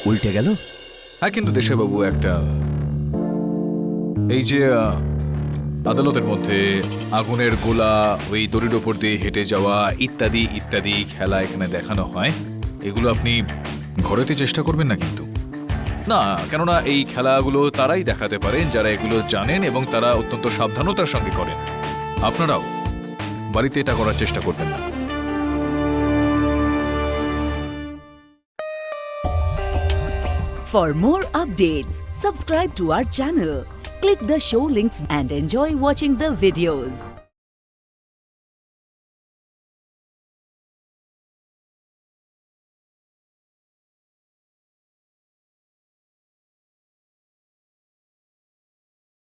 উল্টে গেল। হ্যাঁ, কিন্তু দেশাইবাবু একটা এই যে আদালতের মধ্যে আগুনের গোলা, ওই দড়ির ওপর দিয়ে হেঁটে যাওয়া ইত্যাদি ইত্যাদি খেলা এখানে দেখানো হয়, এগুলো আপনি ঘরেতে চেষ্টা করবেন না কিন্তু। না, কেননা এই খেলাগুলো তারাই দেখাতে পারেন যারা এগুলো জানেন এবং তারা অত্যন্ত সাবধানতার সঙ্গে করেন। আপনারাও বাড়িতে এটা করার চেষ্টা করবেন না। For more updates, subscribe to our channel, click the show links and enjoy watching the videos.